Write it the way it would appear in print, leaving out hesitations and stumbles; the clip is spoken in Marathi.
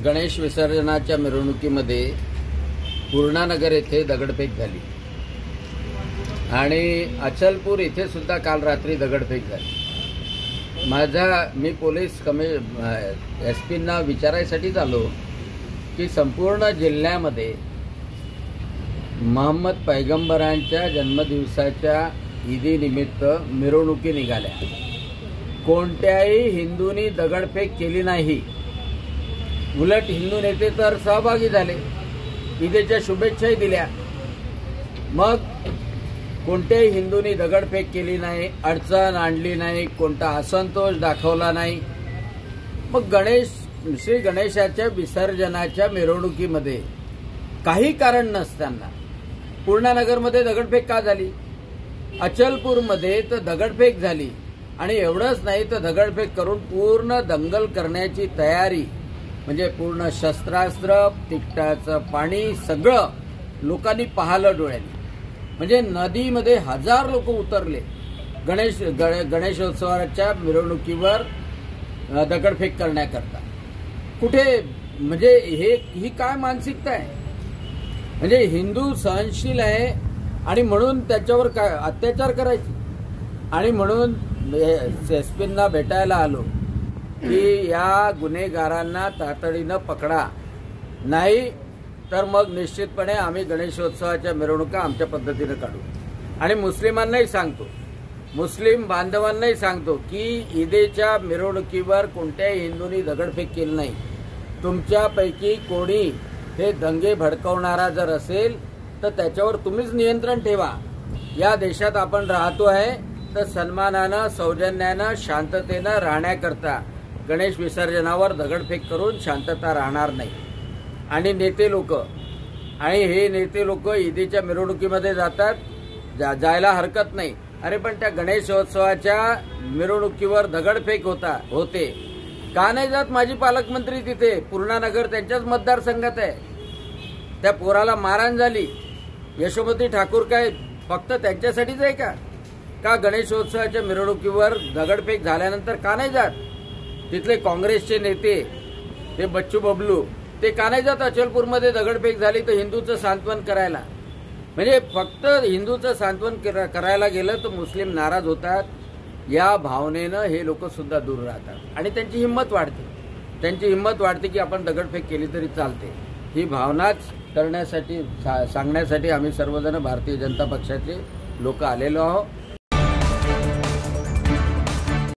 गणेश विसर्जनाच्या मिरवणुकीमध्ये पूर्णानगर येथे दगडफेक झाली आणि अचलपूर येथे सुद्धा काल रात्री दगडफेक झाली। मी पोलीस एसपींना विचारायसाठी आलो की संपूर्ण जिल्ह्यामध्ये मोहम्मद पैगंबरांच्या जन्मदिवसाच्या ईदीनिमित्त मिरवणुकी निघाल्या। कोणत्याही हिंदूंनी दगडफेक केली नाही, उलट हिंदू नेते तर सहभागी झाले, ईदेच्या शुभेच्छाही दिल्या। मग कोणत्याही हिंदूंनी दगडफेक केली नाही, अडचण आणली नाही, कोणता असंतोष दाखवला नाही। मग श्री गणेशाच्या विसर्जनाच्या मिरवणुकीमध्ये काही कारण नसताना पूर्णानगरमध्ये दगडफेक का झाली, अचलपूरमध्ये तर दगडफेक झाली आणि एवढंच नाही तर दगडफेक करून पूर्ण दंगल करण्याची तयारी, म्हणजे पूर्ण शस्त्रास्त्र, तिखटाचं पाणी सगळं लोकांनी पाहिलं डोळ्यांनी। म्हणजे नदीमध्ये हजार लोक उतरले गणेशोत्सवाच्या मिरवणुकीवर दगडफेक करण्याकरता। कुठे म्हणजे ही काय मानसिकता आहे? म्हणजे हिंदू सहनशील आहे आणि म्हणून त्याच्यावर काय अत्याचार करायचे। आणि म्हणून एसपींना भेटायला आलो की या गुन्हेगारांना तातडीनं पकडा, नाही तर मग निश्चितपणे आम्ही गणेशोत्सवाच्या मिरवणुका आमच्या पद्धतीनं काढू। आणि मुस्लिमांनाही सांगतो, मुस्लिम बांधवांनाही सांगतो की ईदेच्या मिरवणुकीवर कोणत्याही हिंदूंनी दगडफेक केली नाही। तुमच्यापैकी कोणी हे दंगे भडकवणारा जर असेल तर त्याच्यावर तुम्हीच नियंत्रण ठेवा। या देशात आपण राहतो आहे तर सन्मानानं, सौजन्यानं, शांततेनं राहण्याकरता गणेश विसर्जनावर दगडफेक करून शांतता राहणार नाही। आणि नेते लोक हे नेते लोक ईदेच्या मिरवणुकीमध्ये जातात, जायला हरकत नाही। अरे पण त्या गणेशोत्सवाच्या मिरवणुकीवर दगडफेक होते का नाही जात माझी पालकमंत्री तिथे? पूर्णानगर त्यांच्याच मतदारसंघात आहे। त्या पोराला मारहाण झाली, यशोमती ठाकूर काय फक्त त्यांच्यासाठीच आहे का गणेशोत्सवाच्या मिरवणुकीवर दगडफेक झाल्यानंतर का नाही जात? तिथले काँग्रेसचे नेते ते बच्चू बबलू ते का नाही जात? अचलपूरमध्ये दगडफेक झाली तर हिंदूचं सांत्वन करायला। म्हणजे फक्त हिंदूचं सांत्वन करायला गेलं तर मुस्लिम नाराज होतात, या भावनेनं हे लोक सुद्धा दूर राहतात आणि त्यांची हिंमत वाढते की आपण दगडफेक केली तरी चालते। ही भावनाच करण्यासाठी सांगण्यासाठी आम्ही सर्वजण भारतीय जनता पक्षाचे लोक आलेलो आहोत।